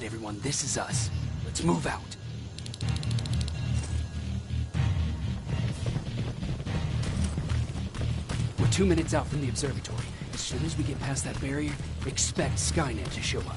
right, everyone, this is us. Let's move out. We're 2 minutes out from the observatory. As soon as we get past that barrier, expect Skynet to show up.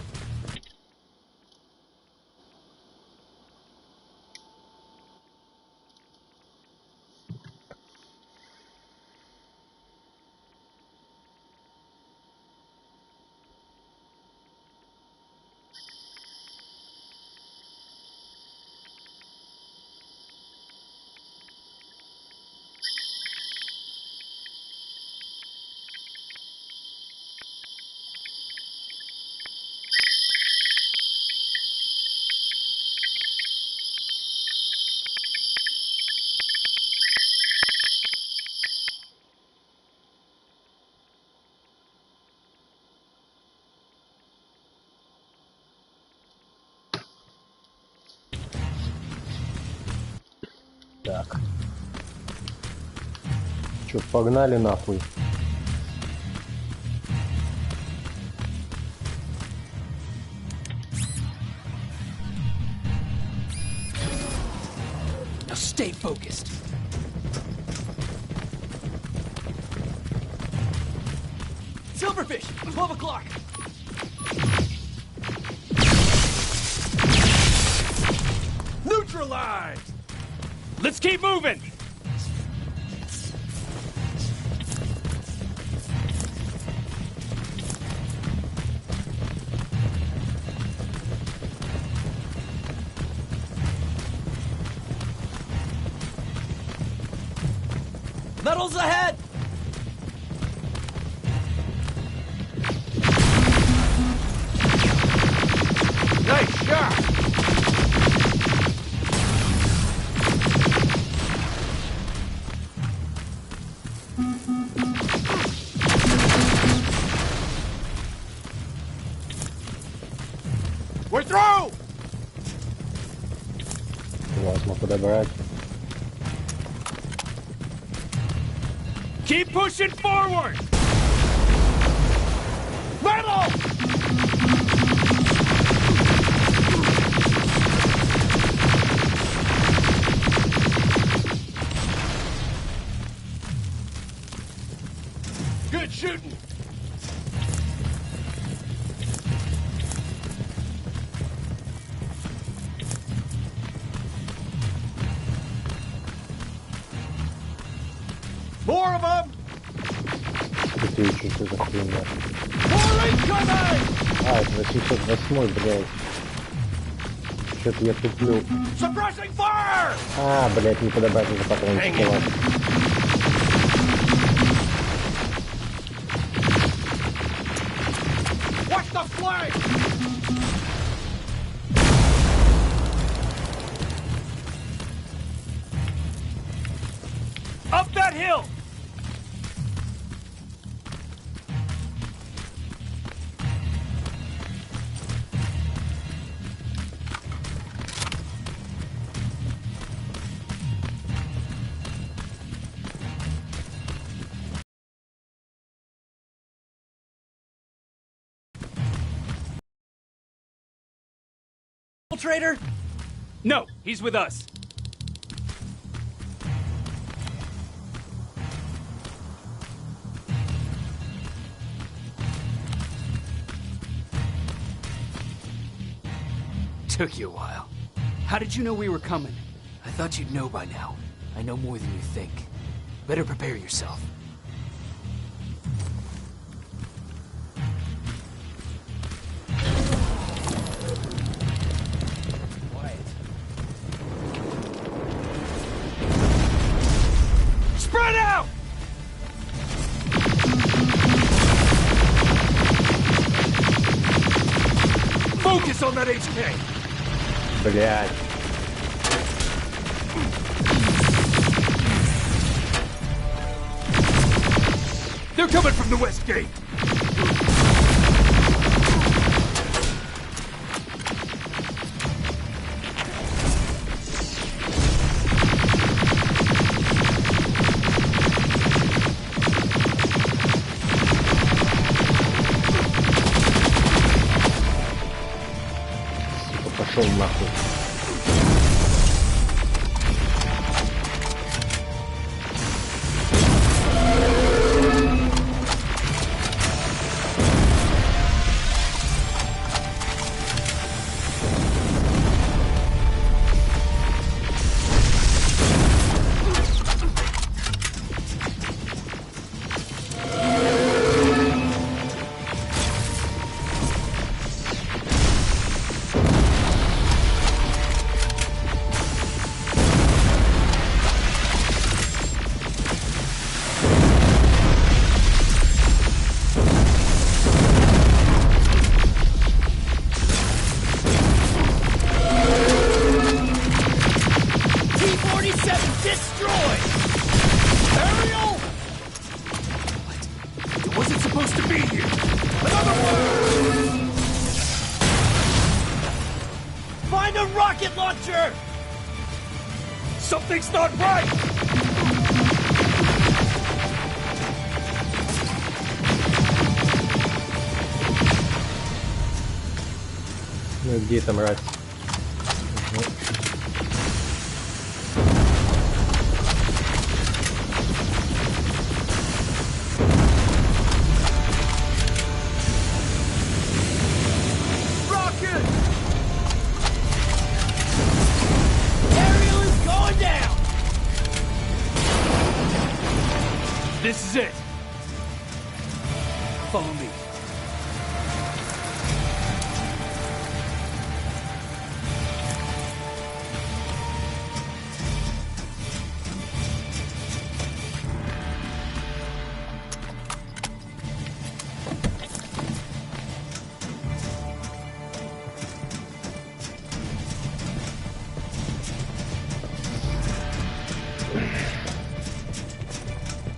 Так. Чё, погнали нахуй. Now stay focused. Silverfish, 12 o'clock. Neutralized! Let's keep moving! Metals ahead! Nice shot! We're through! Важно подобрать. Keep pushing forward! Metal! Good shooting! More of them! Это еще что за хуйня? More incoming! А, это 808, блядь. Что-то я туплю. Suppressing fire! А, блядь, не подобрать уже патрончики. Watch the flank! Up that hill! Trader? No, he's with us. Took you a while. How did you know we were coming? I thought you'd know by now. I know more than you think. Better prepare yourself. Spread out! Focus on that HK! Блядь. They're coming from the west gate! пошел нахуй. Something's not right! Ну где там мразь? This is it. Follow me.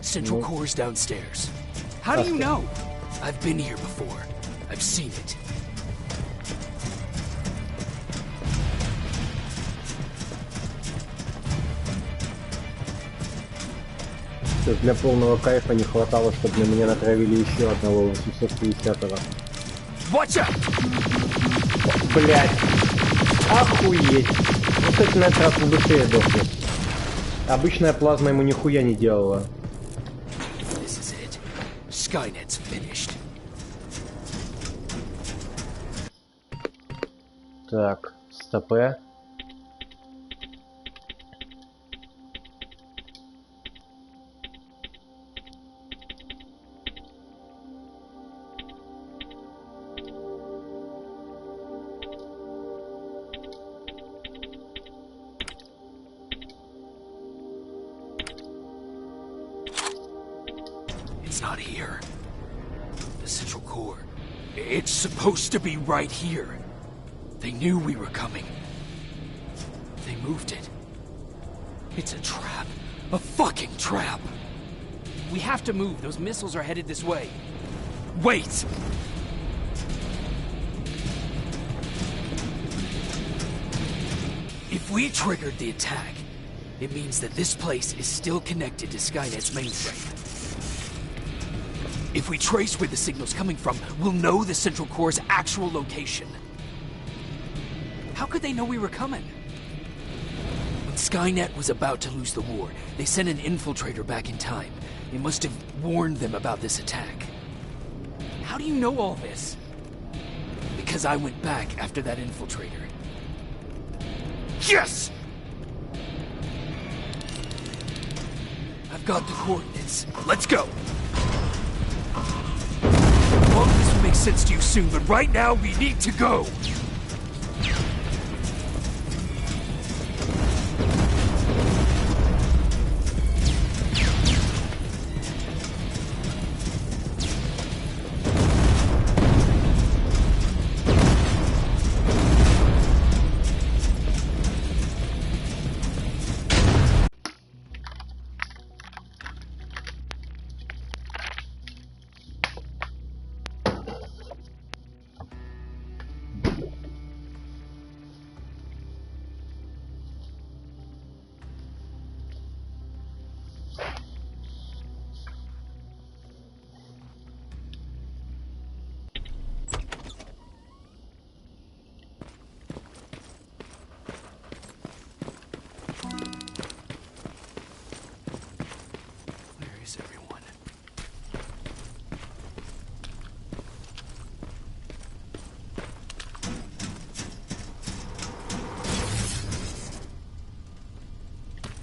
Central core's downstairs. How do you know? I've been here before. I've seen it. Для полного кайфа не хватало, чтобы на меня натравили еще одного 850-го. Watch out! Блять! Охуеть! Ну, кстати, на этот раз он быстрее дохнет. Обычная плазма ему нихуя не делала. This is it. Skynet's finished. Так, стопе. It's not here. The central core. It's supposed to be right here. They knew we were coming. They moved it. It's a trap. A fucking trap. We have to move. Those missiles are headed this way. Wait! If we triggered the attack, it means that this place is still connected to Skynet's mainframe. If we trace where the signal's coming from, we'll know the central core's actual location. How could they know we were coming? When Skynet was about to lose the war, they sent an infiltrator back in time. They must have warned them about this attack. How do you know all this? Because I went back after that infiltrator. Yes! I've got the coordinates. Let's go! All of this will make sense to you soon, but right now we need to go!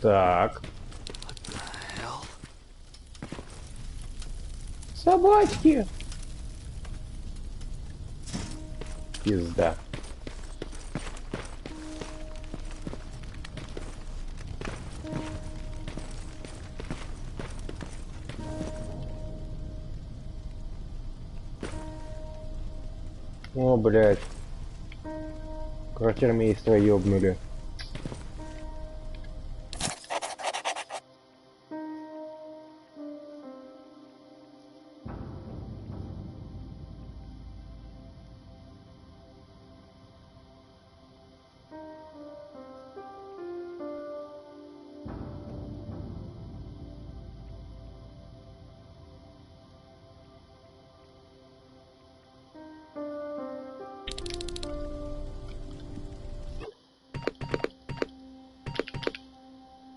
Так. Hell? Собачки! Пизда. О, блядь. Квартирмейстера ёбнули.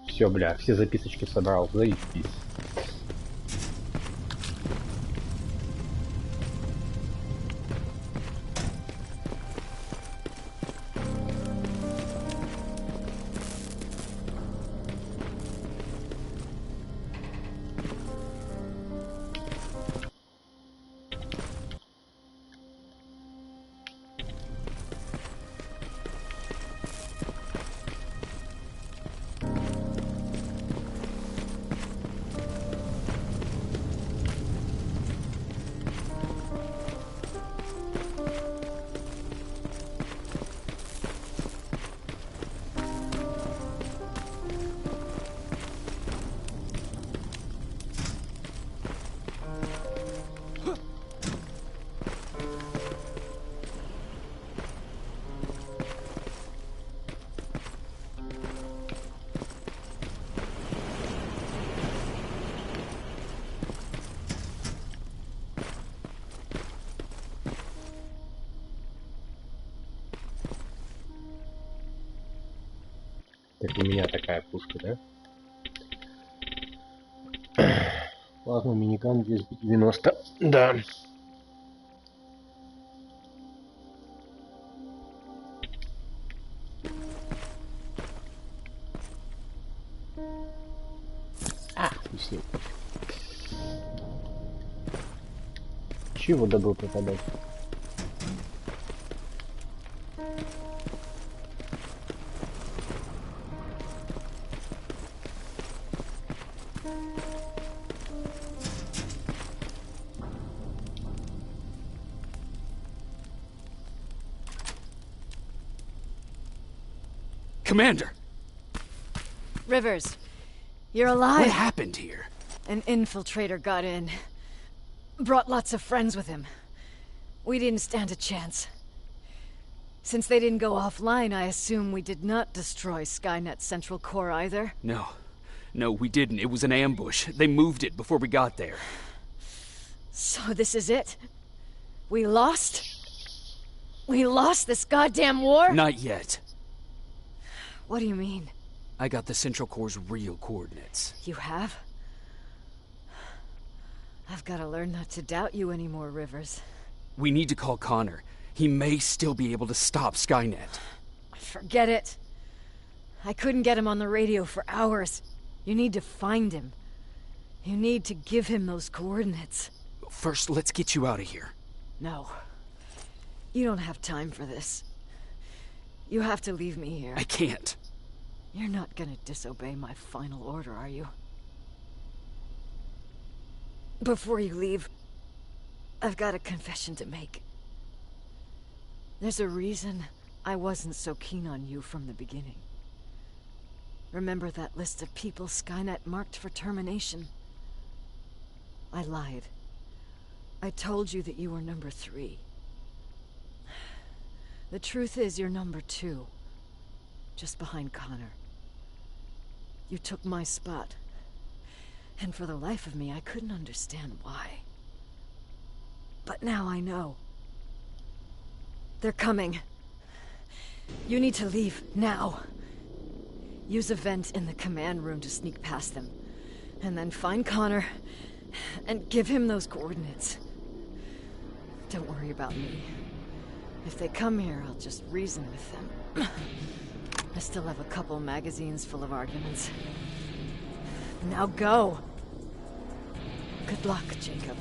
Все, бля, все записочки собрал, заебись. Так у меня такая пушка, да? Плазма миниган 290. Да. С ним. Чего добыл пропадать? Commander! Rivers, you're alive. What happened here? An infiltrator got in. Brought lots of friends with him. We didn't stand a chance. Since they didn't go offline, I assume we did not destroy Skynet's central core either? No. No, we didn't. It was an ambush. They moved it before we got there. So this is it? We lost? We lost this goddamn war? Not yet. What do you mean? I got the central core's real coordinates. You have? I've got to learn not to doubt you anymore, Rivers. We need to call Connor. He may still be able to stop Skynet. Forget it. I couldn't get him on the radio for hours. You need to find him. You need to give him those coordinates. First, let's get you out of here. No. You don't have time for this. You have to leave me here. I can't. You're not gonna disobey my final order, are you? Before you leave, I've got a confession to make. There's a reason I wasn't so keen on you from the beginning. Remember that list of people Skynet marked for termination? I lied. I told you that you were number 3. The truth is you're number 2. Just behind Connor. You took my spot. And for the life of me, I couldn't understand why. But now I know. They're coming. You need to leave, now. Use a vent in the command room to sneak past them. And then find Connor, and give him those coordinates. Don't worry about me. If they come here, I'll just reason with them. I still have a couple magazines full of arguments. Now go! Good luck, Jacob.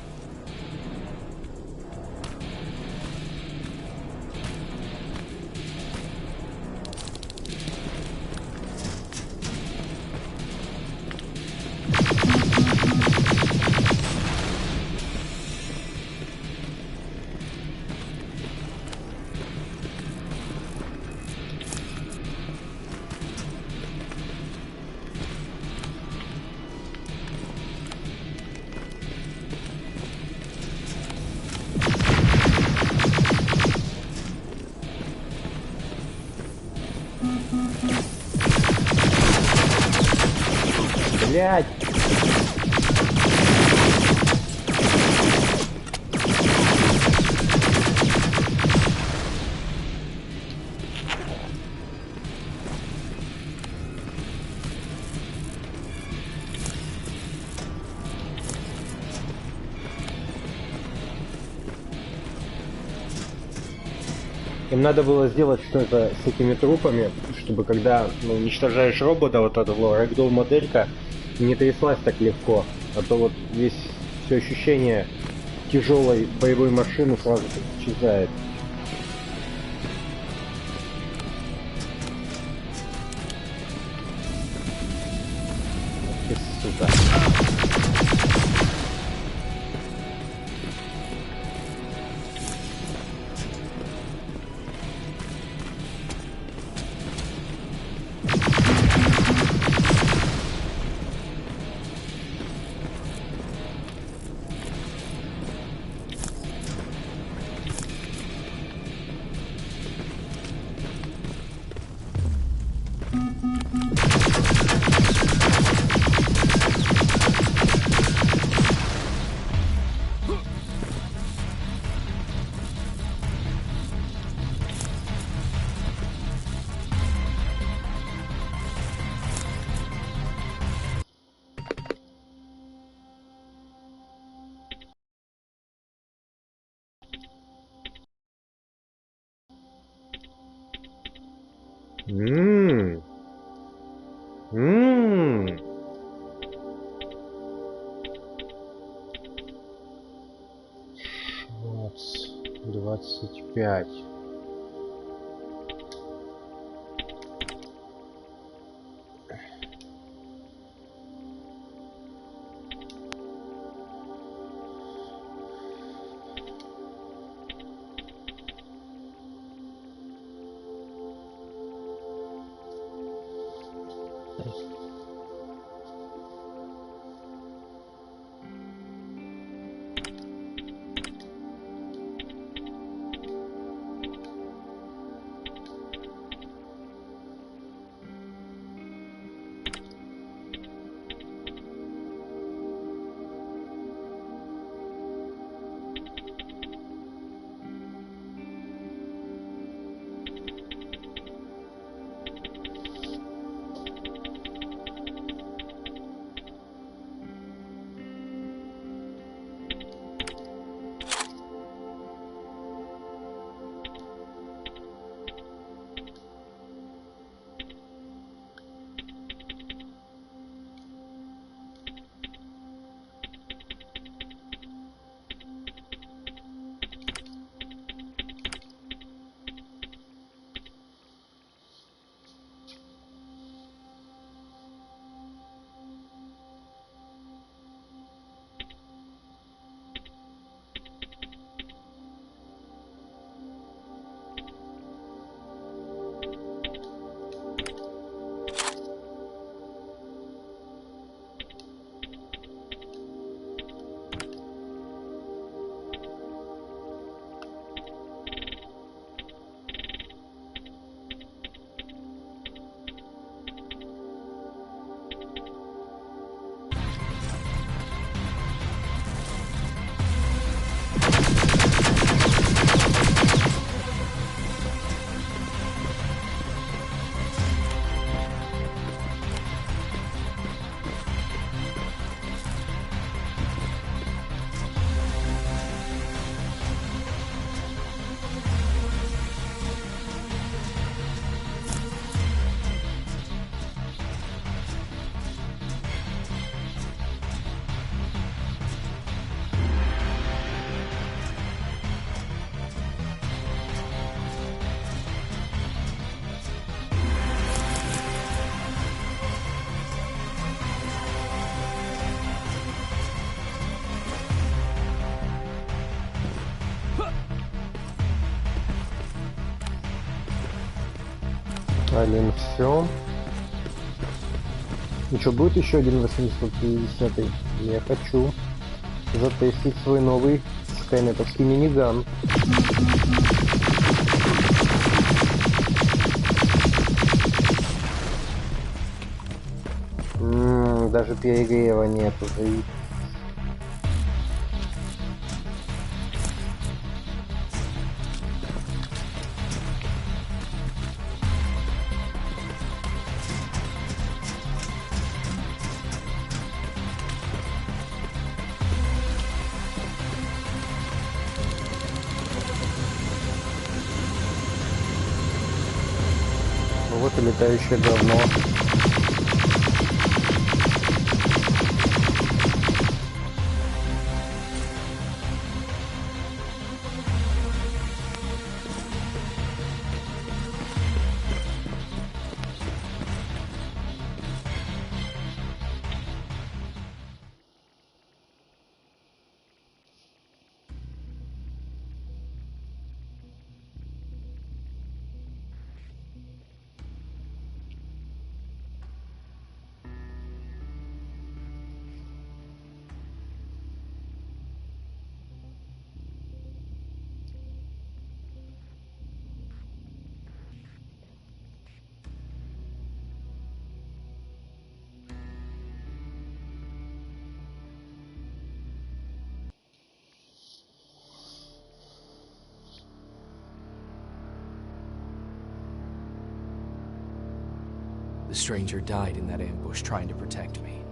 Блядь! Им надо было сделать что-то с этими трупами, чтобы когда уничтожаешь робота, вот эта рэгдолл моделька не тряслась так легко, а то вот все ощущение тяжелой боевой машины сразу исчезает. Сука. Шмотс 25. Алин, все. Ну что, будет еще один 850-й? Я хочу затестить свой новый скайнетовский миниган. Даже перегрева нету. Вот и летающее говно. The stranger died in that ambush trying to protect me.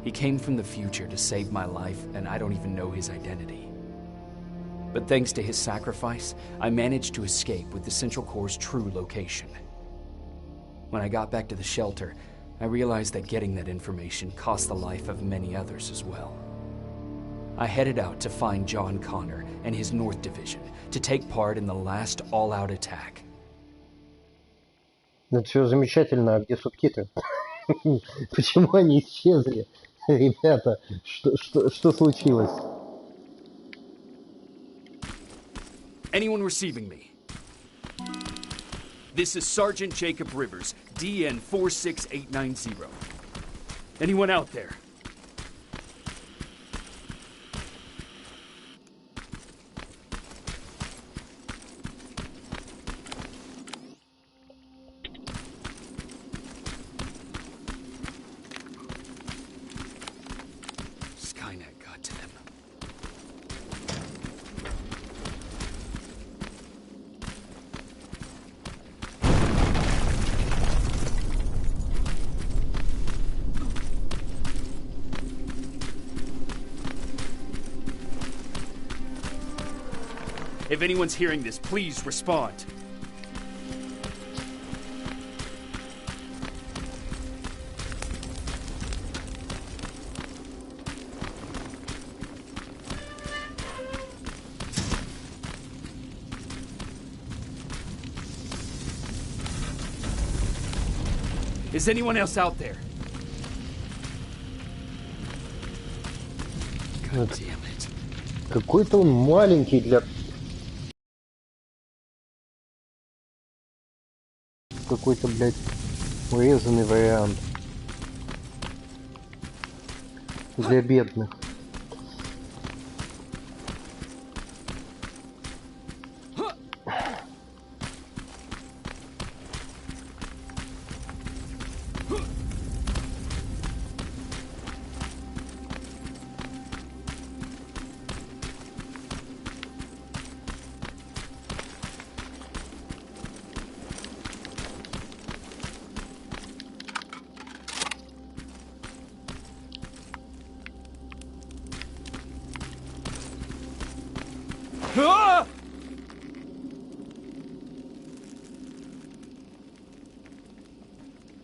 He came from the future to save my life, and I don't even know his identity. But thanks to his sacrifice, I managed to escape with the Central Core's true location. When I got back to the shelter, I realized that getting that information cost the life of many others as well. I headed out to find John Connor and his North Division to take part in the last all-out attack. Это все замечательно, а где субтитры? Почему они исчезли? Ребята, что случилось? Anyone receiving me? This is Sergeant Jacob Rivers, DN 46890. Anyone out there? Skynet got to them. If anyone's hearing this, please respond. Is anyone else out there? God damn it. Какой-то он маленький для... Какой-то, блядь, урезанный вариант. Для бедных.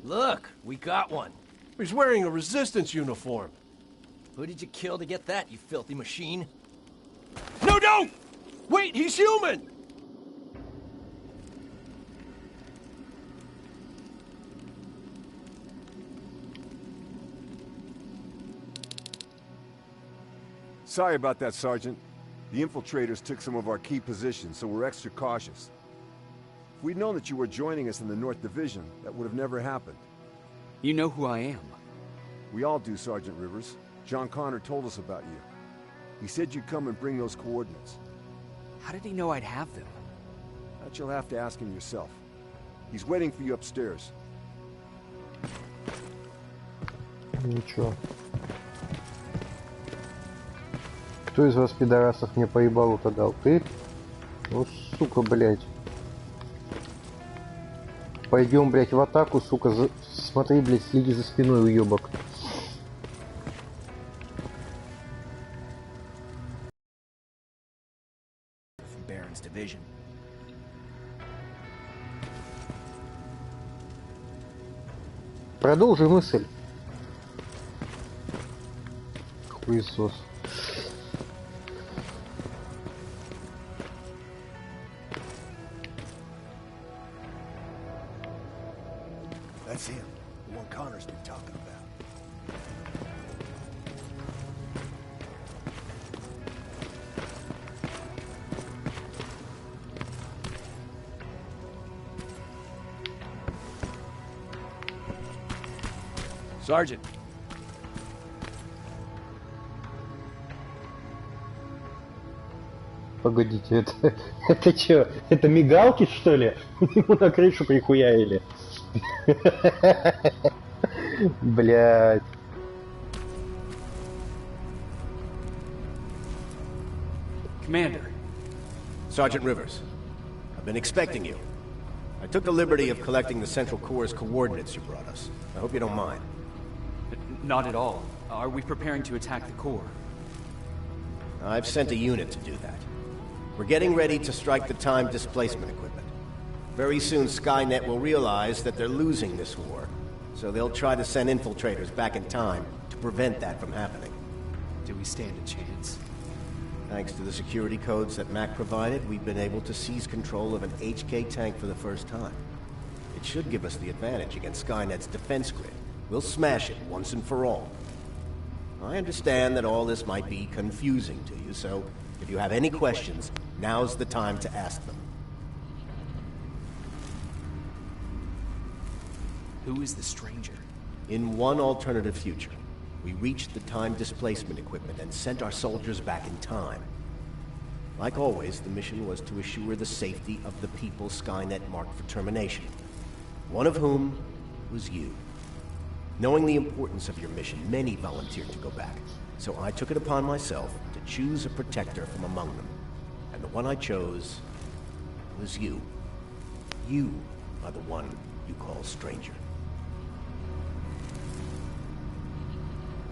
Look, we got one. He's wearing a resistance uniform. Who did you kill to get that, you filthy machine? No, don't! Wait, he's human! Sorry about that, Sergeant. The infiltrators took some of our key positions, so we're extra cautious. If we'd known that you were joining us in the North Division, that would have never happened. You know who I am. We all do, Sergeant Rivers. John Connor told us about you. He said you'd come and bring those coordinates. How did he know I'd have them? That you'll have to ask him yourself. He's waiting for you upstairs. Ничего. Кто из вас, пидорасов, мне поебалу-то дал? Ты? Ну, сука, блядь. Пойдем, блядь, в атаку, сука. Смотри, блядь, следи за спиной, уебок. Продолжи мысль. Хуесос. That's him, the one Connor's been talking about. Sergeant. Погодите, это чё? Это мигалки, что ли? Ему на крышу прихуяили. Блядь. Commander. Sergeant Rivers, I've been expecting you. I took the liberty of collecting the Central Corps' coordinates you brought us. I hope you don't mind. Not at all. Are we preparing to attack the Corps? I've sent a unit to do that. We're getting ready to strike the time displacement equipment. Very soon Skynet will realize that they're losing this war, so they'll try to send infiltrators back in time to prevent that from happening. Do we stand a chance? Thanks to the security codes that Mac provided, we've been able to seize control of an HK tank for the first time. It should give us the advantage against Skynet's defense grid. We'll smash it once and for all. I understand that all this might be confusing to you, so if you have any questions, now's the time to ask them. Who is the stranger? In one alternative future, we reached the time displacement equipment and sent our soldiers back in time. Like always, the mission was to assure the safety of the people Skynet marked for termination. One of whom was you. Knowing the importance of your mission, many volunteered to go back. So I took it upon myself to choose a protector from among them. And the one I chose was you. You are the one you call stranger.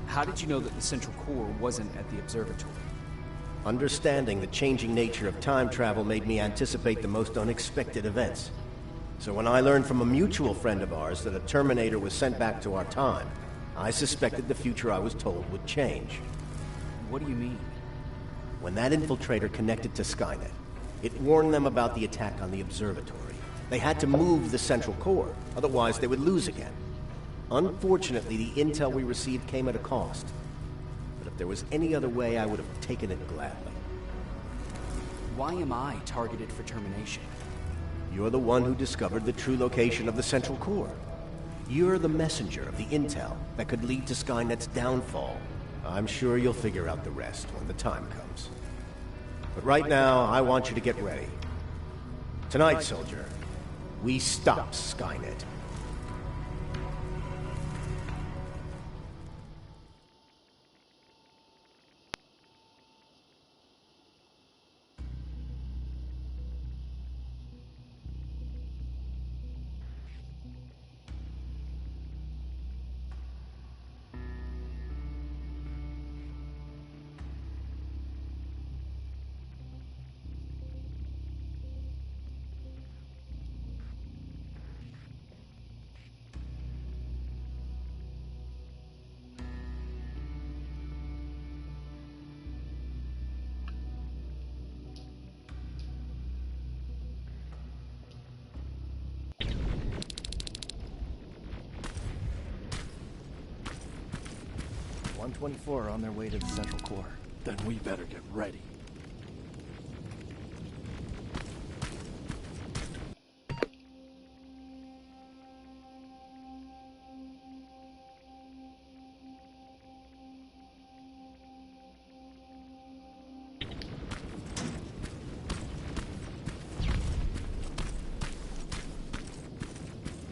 How did you know that the Central Core wasn't at the observatory? Understanding the changing nature of time travel made me anticipate the most unexpected events. So when I learned from a mutual friend of ours that a Terminator was sent back to our time, I suspected the future I was told would change. What do you mean? When that infiltrator connected to Skynet, it warned them about the attack on the observatory. They had to move the Central Core, otherwise they would lose again. Unfortunately, the intel we received came at a cost. But if there was any other way, I would have taken it gladly. Why am I targeted for termination? You're the one who discovered the true location of the Central Core. You're the messenger of the intel that could lead to Skynet's downfall. I'm sure you'll figure out the rest when the time comes. But right now, I want you to get ready. Tonight, soldier, we stop Skynet. Are on their way to the Central Core. Then we better get ready.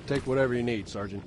Take whatever you need, Sergeant.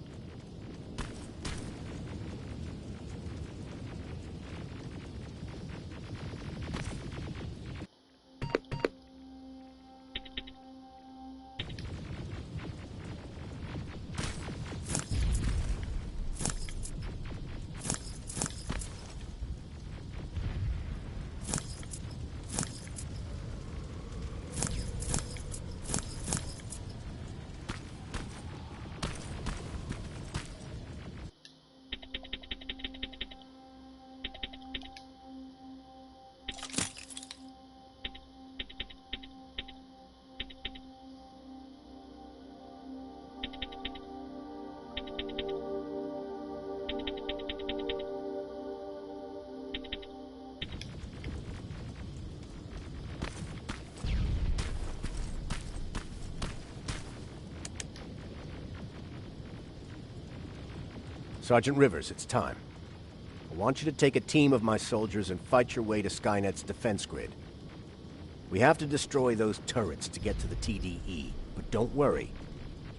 Sergeant Rivers, it's time. I want you to take a team of my soldiers and fight your way to Skynet's defense grid. We have to destroy those turrets to get to the TDE, but don't worry.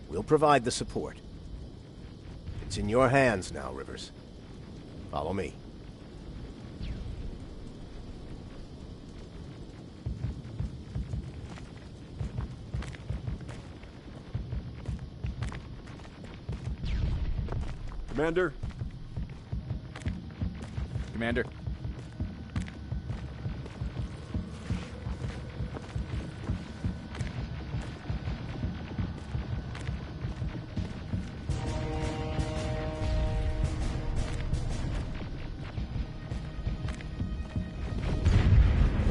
We'll provide the support. It's in your hands now, Rivers. Follow me. Commander? Commander?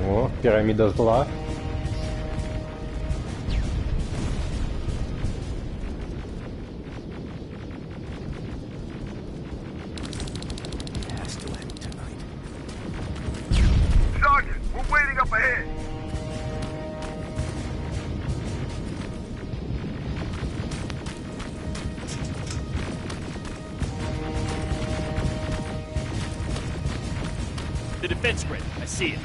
О, пирамида зла. The defense grid. I see it.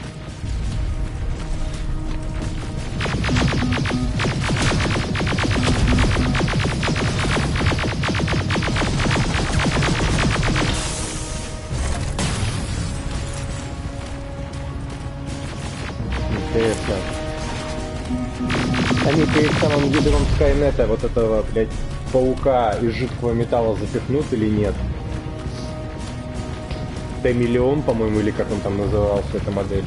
Интересно. Они перед самым ядром Скайнета вот этого, блядь, паука из жидкого металла запихнут или нет? Т-миллион, по-моему, или как он там назывался, эта модель.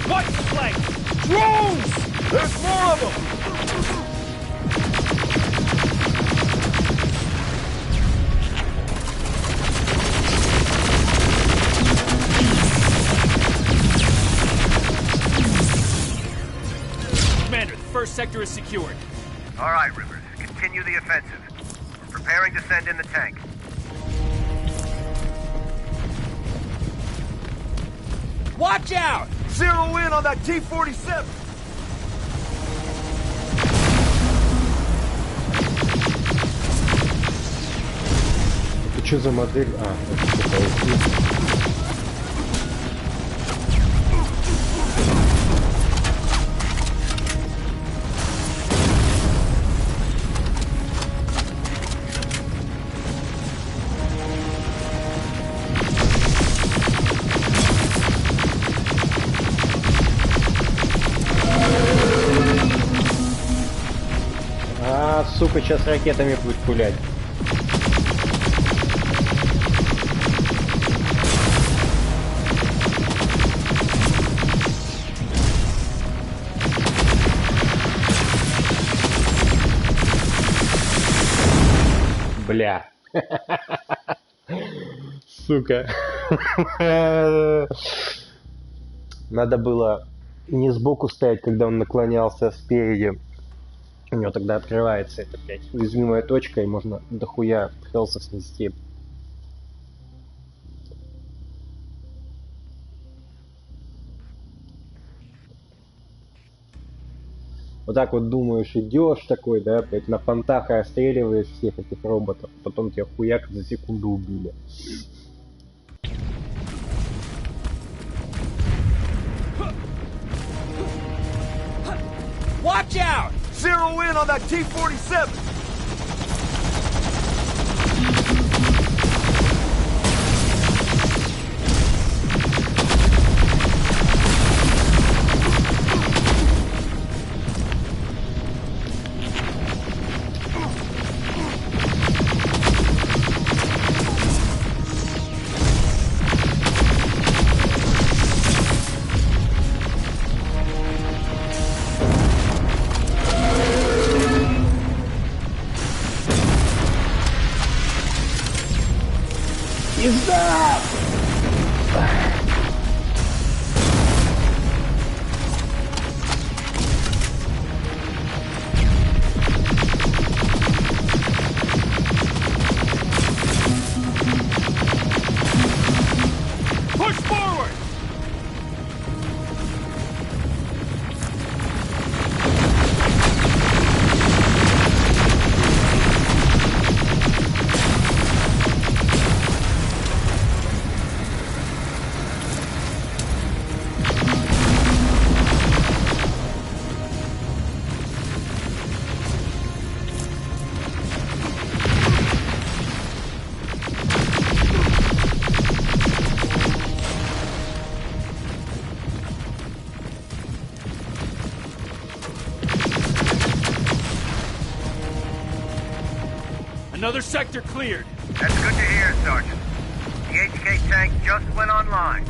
White flank! Drones! There's more of them! First sector is secured. All right, Rivers. Continue the offensive. We're preparing to send in the tank. Watch out! Zero in on that T-47! Это что за модель? А, это что, пауки? Сука, сейчас ракетами будет пулять. Бля. Сука. Надо было не сбоку стоять, когда он наклонялся, а спереди. У него тогда открывается эта, блядь, уязвимая точка, и можно дохуя хелса снести. Вот так вот думаешь, идешь такой, да, опять на понтах и отстреливаешь всех этих роботов, потом тебя хуяк за секунду убили. Watch out! Zero in on that T-47! Push forward! Another sector cleared. That's good to hear, Sergeant. The HK tank just went online.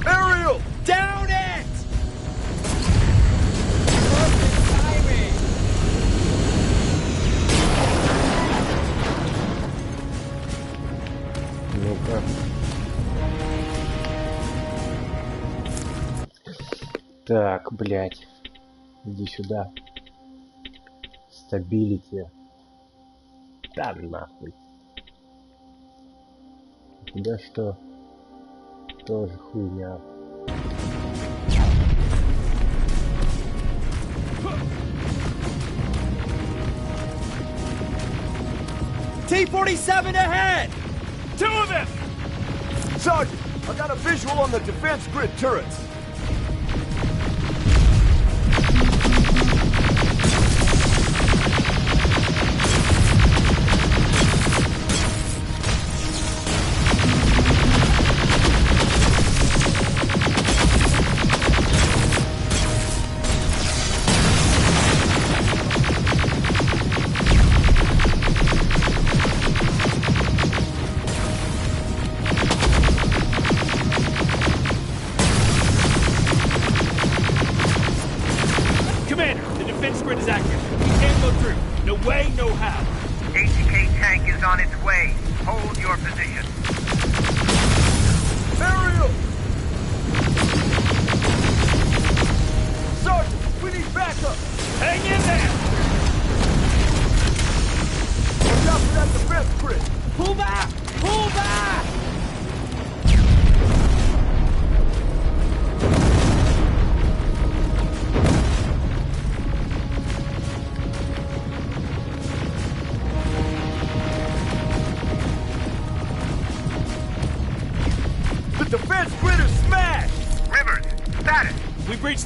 Aerial! Down it! Perfect timing! Ну-ка. Так, блядь. Иди сюда. Стабилити. Да нахуй. У тебя что? Тоже хуйня. T-47 ahead! Two of them! Sergeant, I got a visual on the defense grid turrets.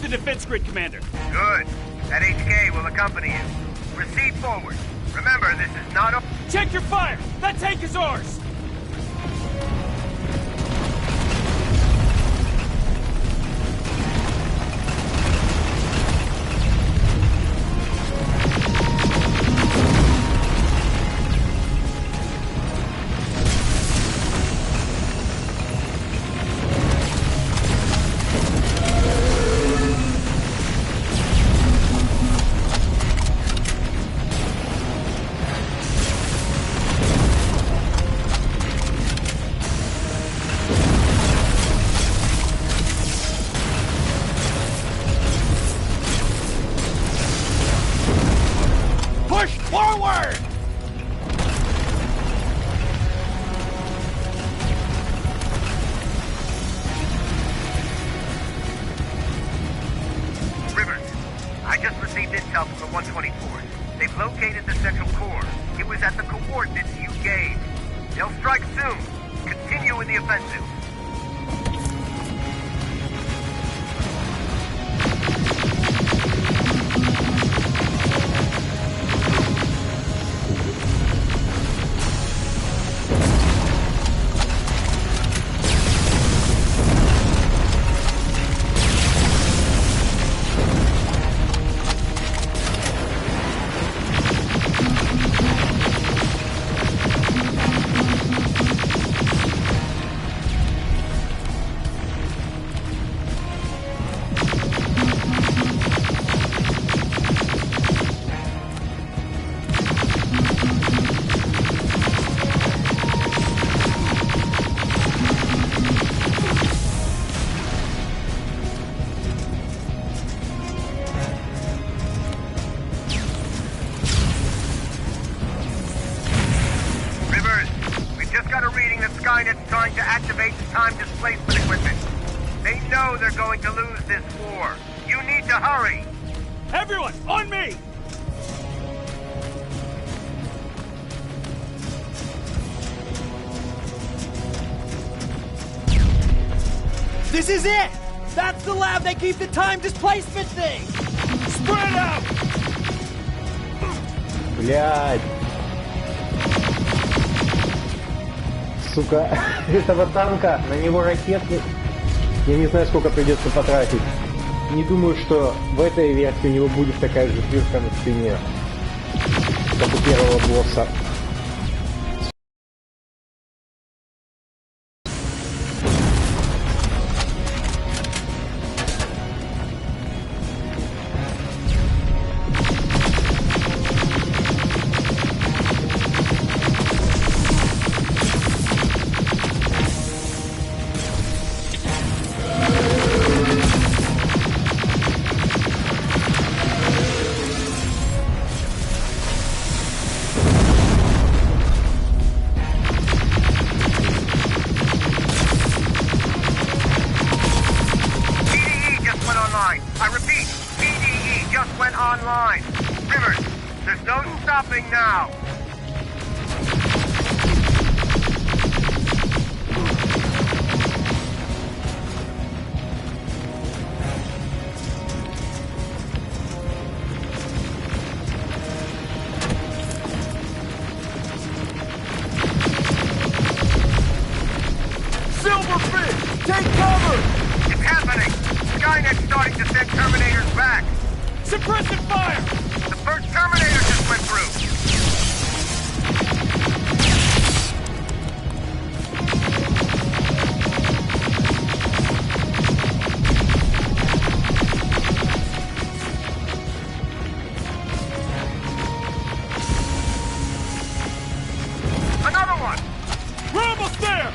The defense grid, Commander. Good. That HK will accompany you. Proceed forward. Remember, this is not a... Check your fire! That tank is ours! They'll strike soon. Continue with the offensive. Skynet's trying to activate the time displacement equipment. They know they're going to lose this war. You need to hurry! Everyone, on me! This is it! That's the lab they keep the time displacement thing! Spread out! Блядь. Сука, этого танка, на него ракеты. Я не знаю, сколько придется потратить. Не думаю, что в этой версии у него будет такая же дырка на спине, как у первого босса. Online. Rivers, there's no stopping now. Silverfish, take cover! It's happening. Skynet's starting to send Terminators back. Suppressive fire! The first Terminator just went through! Another one! We're almost there!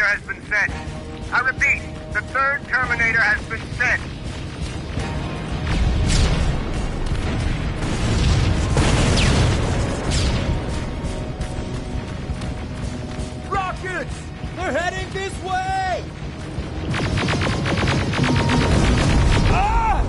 Has been sent. I repeat, the third Terminator has been sent. Rockets! They're heading this way! Ah!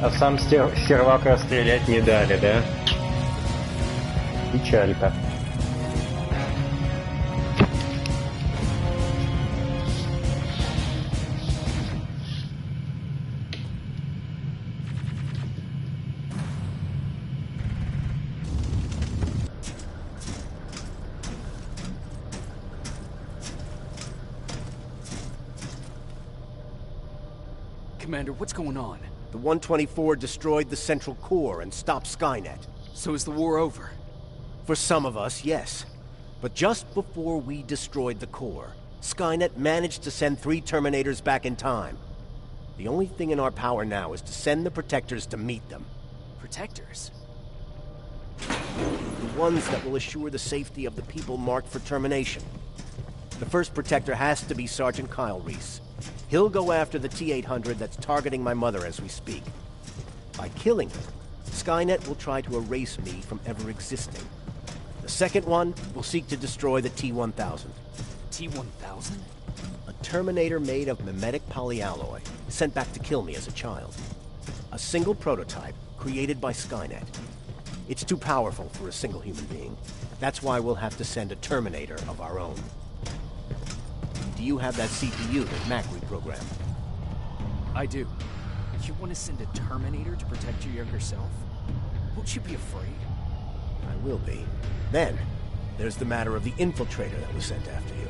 А сам стервак расстрелять не дали, да? Печалька. Commander, what's going on? The 124 destroyed the central core and stopped Skynet. So is the war over? For some of us, yes. But just before we destroyed the core, Skynet managed to send 3 Terminators back in time. The only thing in our power now is to send the Protectors to meet them. Protectors? The ones that will assure the safety of the people marked for termination. The first Protector has to be Sergeant Kyle Reese. He'll go after the T-800 that's targeting my mother as we speak. By killing him, Skynet will try to erase me from ever existing. The second one will seek to destroy the T-1000. T-1000? A Terminator made of mimetic polyalloy, sent back to kill me as a child. A single prototype created by Skynet. It's too powerful for a single human being. That's why we'll have to send a Terminator of our own. Do you have that CPU that Mac reprogrammed? I do. You want to send a Terminator to protect your younger self? Won't you be afraid? I will be. Then, there's the matter of the infiltrator that was sent after you.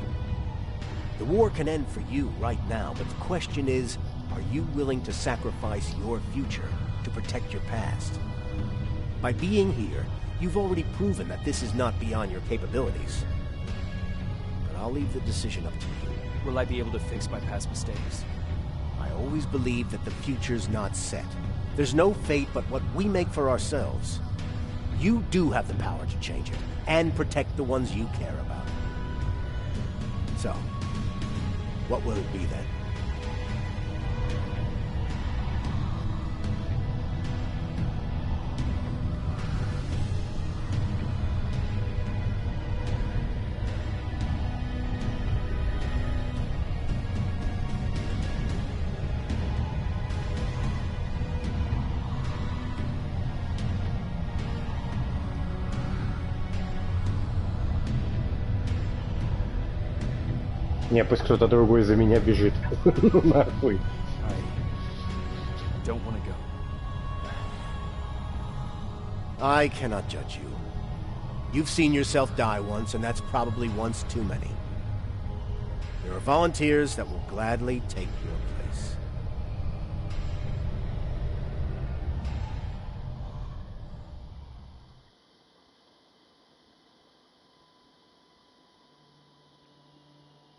The war can end for you right now, but the question is, are you willing to sacrifice your future to protect your past? By being here, you've already proven that this is not beyond your capabilities. But I'll leave the decision up to you. Will I be able to fix my past mistakes? I always believe that the future's not set. There's no fate but what we make for ourselves. You do have the power to change it, and protect the ones you care about. So, what will it be then? Не, пусть кто-то другой за меня бежит. Нахуй. I don't want to go. I cannot judge you. You've seen yourself die once, and that's probably once too many. There are volunteers that will gladly take your place.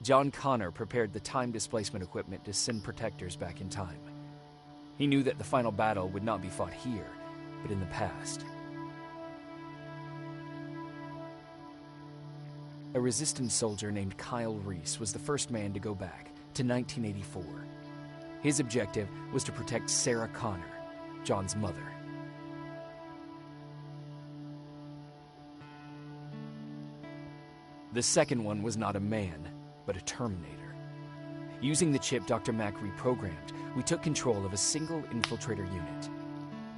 John Connor prepared the time displacement equipment to send Protectors back in time. He knew that the final battle would not be fought here, but in the past. A resistance soldier named Kyle Reese was the first man to go back to 1984. His objective was to protect Sarah Connor, John's mother. The second one was not a man, but a Terminator. Using the chip Dr. Mack reprogrammed, we took control of a single infiltrator unit,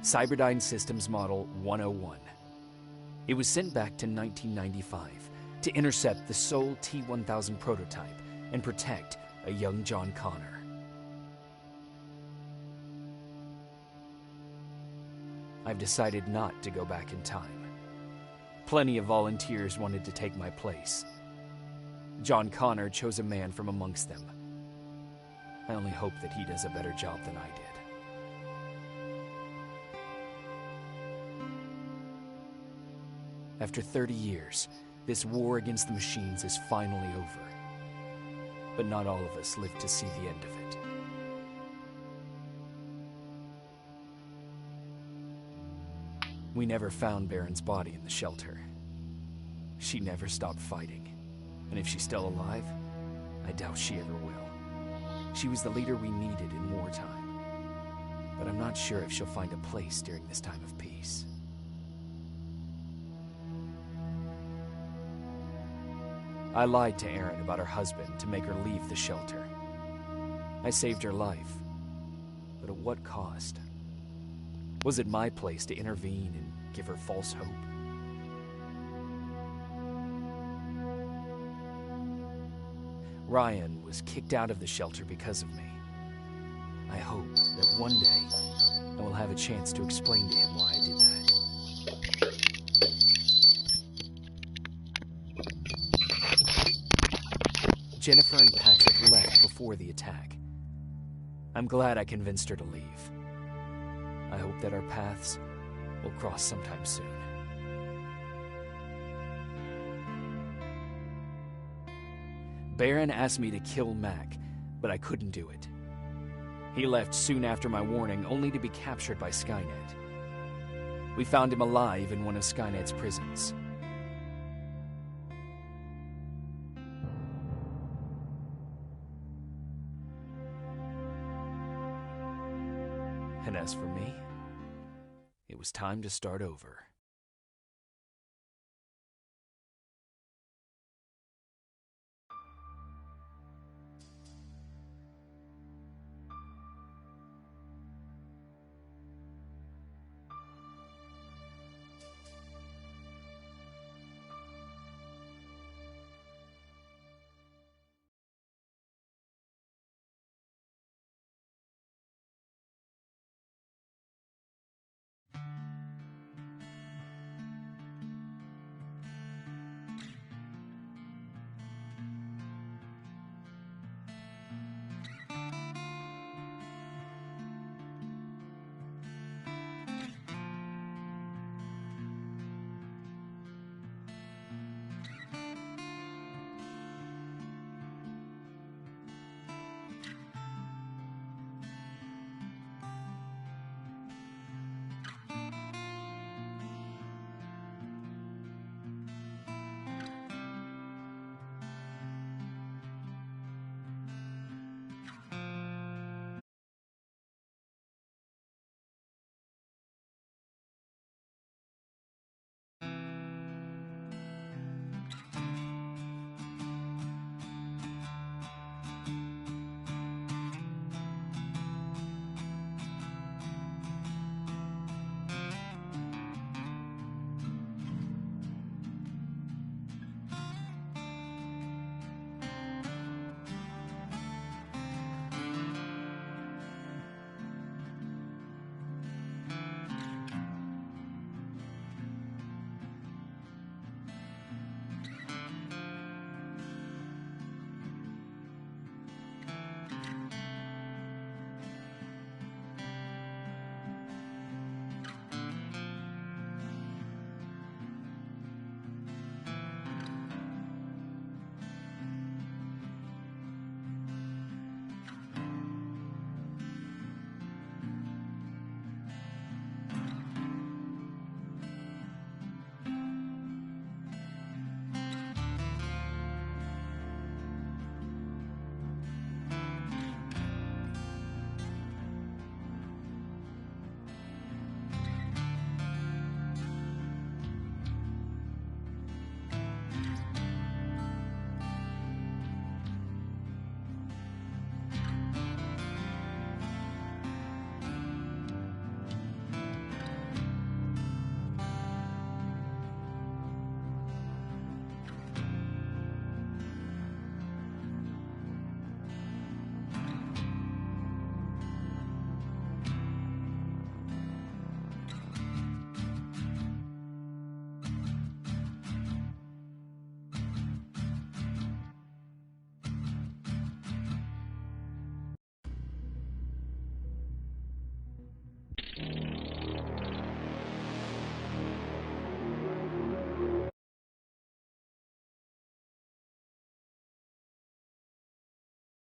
Cyberdyne Systems Model 101. It was sent back to 1995 to intercept the sole T-1000 prototype and protect a young John Connor. I've decided not to go back in time. Plenty of volunteers wanted to take my place. John Connor chose a man from amongst them. I only hope that he does a better job than I did. After 30 years, this war against the machines is finally over. But not all of us lived to see the end of it. We never found Baron's body in the shelter. She never stopped fighting. And if she's still alive, I doubt she ever will. She was the leader we needed in wartime. But I'm not sure if she'll find a place during this time of peace. I lied to Erin about her husband to make her leave the shelter. I saved her life, but at what cost? Was it my place to intervene and give her false hope? Ryan was kicked out of the shelter because of me. I hope that one day I will have a chance to explain to him why I did that. Jennifer and Patrick left before the attack. I'm glad I convinced her to leave. I hope that our paths will cross sometime soon. Baron asked me to kill Mac, but I couldn't do it. He left soon after my warning, only to be captured by Skynet. We found him alive in one of Skynet's prisons. And as for me, it was time to start over.